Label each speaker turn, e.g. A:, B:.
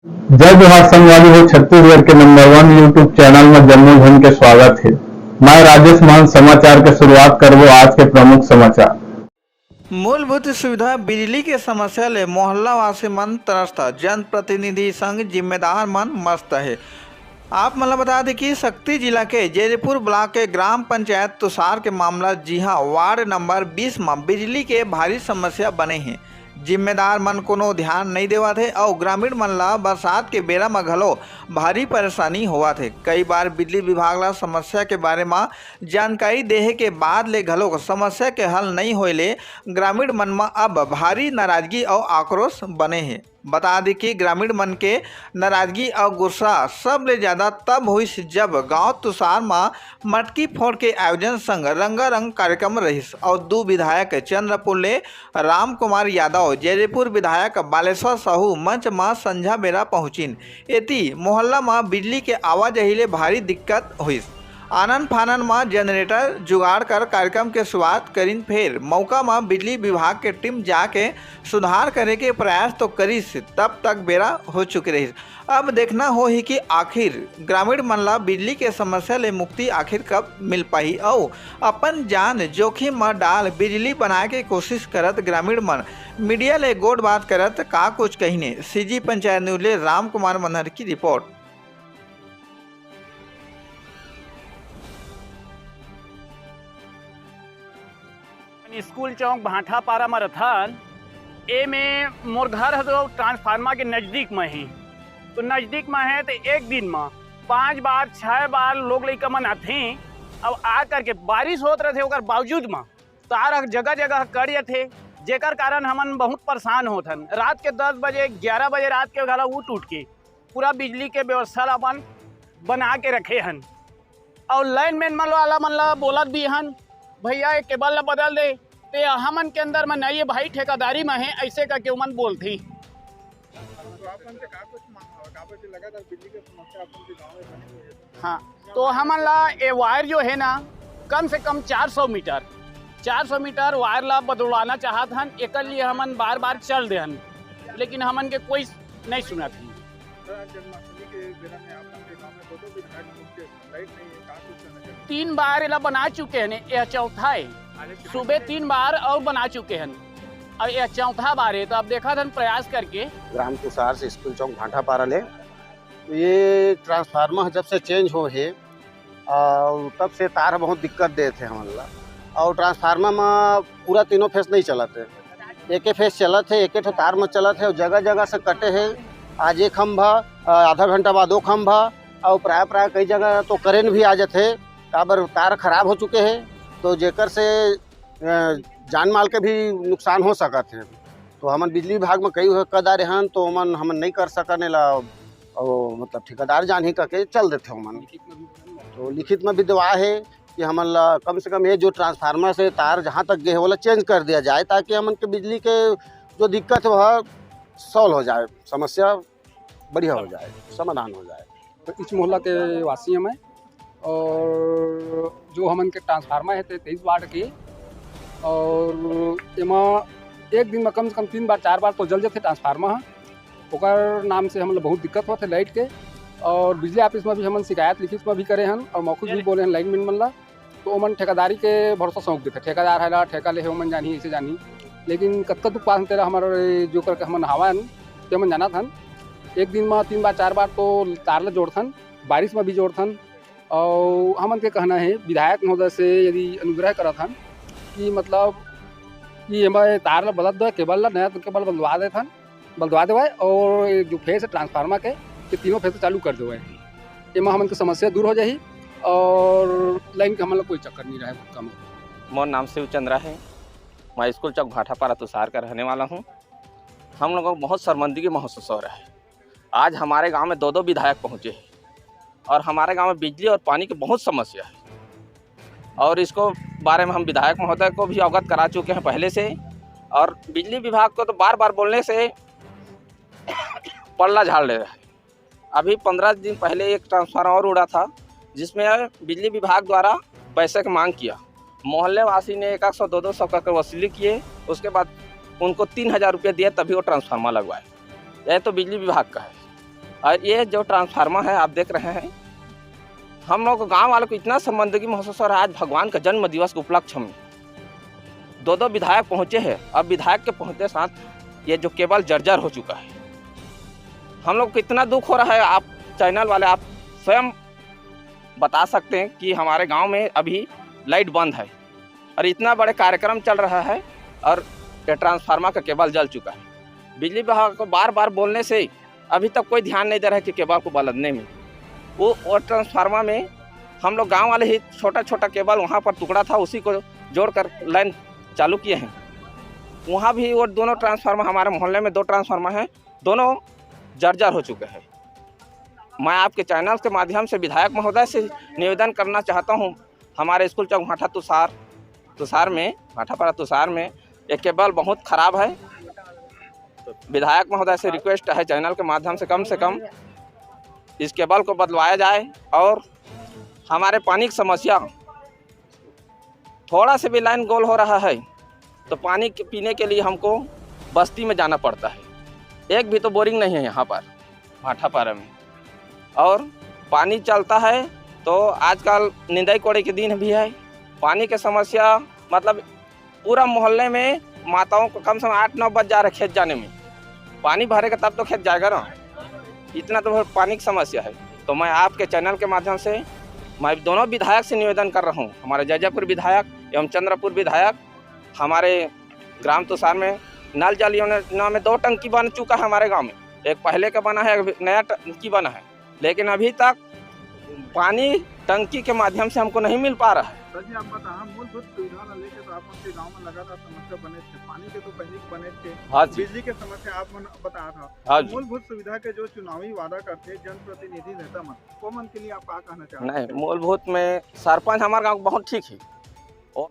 A: जय जोहार संगवारी हो। छत्तीसगढ़ के नंबर 1 यूट्यूब चैनल में जम्मू झन के स्वागत है। मैं राजेश मान समाचार के शुरुआत करबो आज के प्रमुख समाचार।
B: मूलभूत सुविधा बिजली के समस्या ले मोहल्लावासी मन त्रस्त, जनप्रतिनिधि संग जिम्मेदार मन मस्त है। आप मतलब बता दें कि शक्ति जिला के जयपुर ब्लॉक के ग्राम पंचायत तुषार के मामला जी हाँ वार्ड नंबर 20 में बिजली के भारी समस्या बने हैं। जिम्मेदार मन कोनो ध्यान नहीं देवा थे और ग्रामीण मन ला बरसात के बेरा में घलो भारी परेशानी होवा थे। कई बार बिजली विभाग ला समस्या के बारे में जानकारी देहे के बाद ले घलो समस्या के हल नहीं होले ग्रामीण मन में अब भारी नाराजगी और आक्रोश बने हैं। बता दी कि ग्रामीण मन के नाराजगी और गुस्सा सब ले ज़्यादा तब हुई जब गांव तुषार में मटकी फोड़ के आयोजन संग रंगारंग कार्यक्रम रहिस और दो विधायक चंद्रपुर ले राम कुमार यादव, जयपुर विधायक बालेश्वर साहू मंच में संझा बेरा पहुँचिन। एती मोहल्ला में बिजली के आवाजाही ले भारी दिक्कत हुई। आनन फानन में जनरेटर जुगाड़ कर कार्यक्रम के शुरुआत करीन, फिर मौका में बिजली विभाग के टीम जाके सुधार करे के प्रयास तो करीस, तब तक बेरा हो चुकी रही। अब देखना हो ही कि आखिर ग्रामीण मन ला बिजली के समस्या ले मुक्ति आखिर कब मिल पाई और अपन जान जोखिम में डाल बिजली बनाए के कोशिश करत ग्रामीण मन मीडिया ले गोड बात करत का कुछ कहीने। सीजी पंचायत न्यूज ले राम कुमार मनहर की रिपोर्ट।
C: स्कूल चौक भाठा पारा में रथन ए में मोर घर है तो ट्रांसफार्मर के नज़दीक में ही तो नज़दीक में है तो एक दिन में 5 बार 6 बार लोग लइका मन आथे। अब आ करके बारिश होत रहे ओकर बावजूद में तार जगह जगह कट जाते, जेकर कारण हमन बहुत परेशान होथन। रात के 10 बजे 11 बजे रात के घला उठ के पूरा बिजली के व्यवस्था अपन बना के रखे हन और लाइन मैन वाला मन ला बोलत भी हन भैया ये केबल ला बदल दे, ते हमन के अंदर में नहीं है भाई ठेकेदारी में है ऐसे करके उमन बोलती। हाँ तो हमन ला ये वायर जो है ना कम से कम 400 मीटर वायर ला बदलवाना चाहत हन। एक लिए हमन बार बार चल दे हन लेकिन हमन के कोई नहीं सुना थी। 3 बार इला बना चुके हैं, यह चौथा है। सुबह 3 बार और बना चुके हैं और यह चौथा बार है। तो अब देखा था प्रयास करके
D: ग्राम तुषार से स्कूल चौक भाठा पारा ले ये ट्रांसफार्मर जब से चेंज हो है और तब से तार बहुत दिक्कत दे थे हमारा और ट्रांसफार्मर में पूरा तीनों फेस नहीं चलाते, एक फेस चला थे, एक तार में चला थे और जगह जगह से कटे हैं। आज एक खंभा आधा घंटा बाद 2 खंभा और प्राय कई जगह तो करेंट भी आ जाते काबर तार खराब हो चुके हैं तो जेकर से जान माल के भी नुकसान हो सकत है। तो हमन बिजली विभाग में कई कदार हन तो हमन नहीं कर सकने ला और मतलब ठेकेदार जान ही करके चल देते हमन। तो लिखित में भी दवा है कि हमन ला कम से कम ये जो ट्रांसफार्मर से तार जहाँ तक गए वो चेंज कर दिया जाए ताकि हमन के बिजली के जो दिक्कत है वह सॉल्व हो जाए, समस्या बढ़िया हो जाए, समाधान हो जाए।
E: तो इस मोहल्ला के वासी हैं मैं और जो हमन के ट्रांसफार्मर है 23 वाट की और एमा एक दिन में कम से कम 3 बार 4 बार तो जल जाते ट्रांसफार्मर ओकर नाम से हमला बहुत दिक्कत होते लाइट के। और बिजली ऑफिस में भी हमन शिकायत लिखित में भी करे हन और मौखूज भी बोले हैं लाइन मैन मन ला तो ओमन ठेकेदारी के भरोसा सौंप देते। ठेकेदार है ला ठेका ले ओमन जानी ऐसे जानी लेकिन कतका दुख पास तेरा हमारे जो करके हमन हवा ते हमन जाना थन। एक दिन में 3 बार 4 बार तो तार ला जोड़थन, बारिश में भी जोड़थन। और हमन के कहना है विधायक महोदय से यदि अनुग्रह करत हन कि मतलब कि हमारे तार ला बदल दो, केबल ला नया केबल बदलवा देवाए और जो फेस है ट्रांसफार्मर के ये तीनों फेस चालू कर देवाए। एमा हमन की समस्या दूर हो जाही और लाइन के हमन कोई चक्कर नहीं रहे कम।
F: मोर नाम शिव चंद्रा है, मैं स्कूल चौक भाठा पारा तुषार का रहने वाला हूँ। हम लोगों को बहुत शर्मिंदगी महसूस हो रहा है। आज हमारे गांव में 2 विधायक पहुँचे हैं और हमारे गांव में बिजली और पानी की बहुत समस्या है और इसको बारे में हम विधायक महोदय को भी अवगत करा चुके हैं पहले से। और बिजली विभाग को तो बार बार बोलने से पल्ला झाड़ ले रहा है। अभी 15 दिन पहले एक ट्रांसफार्मर और उड़ा था जिसमें बिजली विभाग द्वारा पैसे की मांग किया। मोहल्ले वासी ने 100-200 कर वसूली किए, उसके बाद उनको 3000 रुपये दिए तभी वो ट्रांसफार्मर लगवाए। यह तो बिजली विभाग का है। और ये जो ट्रांसफार्मर है आप देख रहे हैं, हम लोग गांव वालों को इतना शर्मिंदगी महसूस हो रहा है। आज भगवान का जन्म दिवस के उपलक्ष्य में 2 विधायक पहुंचे हैं और विधायक के पहुंचते साथ ये जो केबल जर्जर हो चुका है। हम लोग को इतना दुख हो रहा है। आप चैनल वाले आप स्वयं बता सकते हैं कि हमारे गांव में अभी लाइट बंद है और इतना बड़े कार्यक्रम चल रहा है और ये ट्रांसफार्मर का केबल जल चुका है। बिजली विभाग को बार बार बोलने से अभी तक कोई ध्यान नहीं दे रहा है कि केबल को बदलने में। वो ट्रांसफार्मर में हम लोग गांव वाले ही छोटा छोटा केबल वहाँ पर टुकड़ा था, उसी को जोड़कर लाइन चालू किए हैं। वहाँ भी वो दोनों ट्रांसफार्मर, हमारे मोहल्ले में 2 ट्रांसफार्मर हैं, दोनों जर्जर हो चुके हैं। मैं आपके चैनल के माध्यम से विधायक महोदय से निवेदन करना चाहता हूँ, हमारे स्कूल चौक भाठापारा तुषार में एक केबल बहुत ख़राब है। विधायक महोदय से रिक्वेस्ट है चैनल के माध्यम से कम इस केबल को बदलवाया जाए और हमारे पानी की समस्या, थोड़ा से भी लाइन गोल हो रहा है तो पानी पीने के लिए हमको बस्ती में जाना पड़ता है। एक भी तो बोरिंग नहीं है यहाँ पर भाठापारा में, और पानी चलता है तो आजकल निंदाई कोड़े के दिन भी है। पानी की समस्या मतलब पूरा मोहल्ले में माताओं को कम से कम 8-9 बज जा रहे खेत जाने में। पानी भरेगा तब तो खेत जाएगा ना, इतना तो पानी की समस्या है। तो मैं आपके चैनल के माध्यम से मैं दोनों विधायक से निवेदन कर रहा हूँ, हमारे जैजापुर विधायक एवं चंद्रपुर विधायक, हमारे ग्राम तुषार में नल जल योजना में 2 टंकी बन चुका है हमारे गांव में। एक पहले का बना है, नया टंकी बना है, लेकिन अभी तक पानी टंकी के माध्यम से हमको नहीं मिल पा रहा है।
B: सर जी, आप बताएं, मूलभूत सुविधा न लेके तो आप उनके गांव में लगातार समस्या बने थे। पानी के तो पहले बने थे,
F: हाँ जी,
B: बिजली के समस्या आप बता था।
F: हाँ जी।
B: मूलभूत सुविधा के जो चुनावी वादा करते जनप्रतिनिधि नेता मन, वो मन के लिए आप क्या कहना चाहते हैं?
F: नहीं, मूलभूत में सरपंच हमारे गाँव बहुत ठीक है। और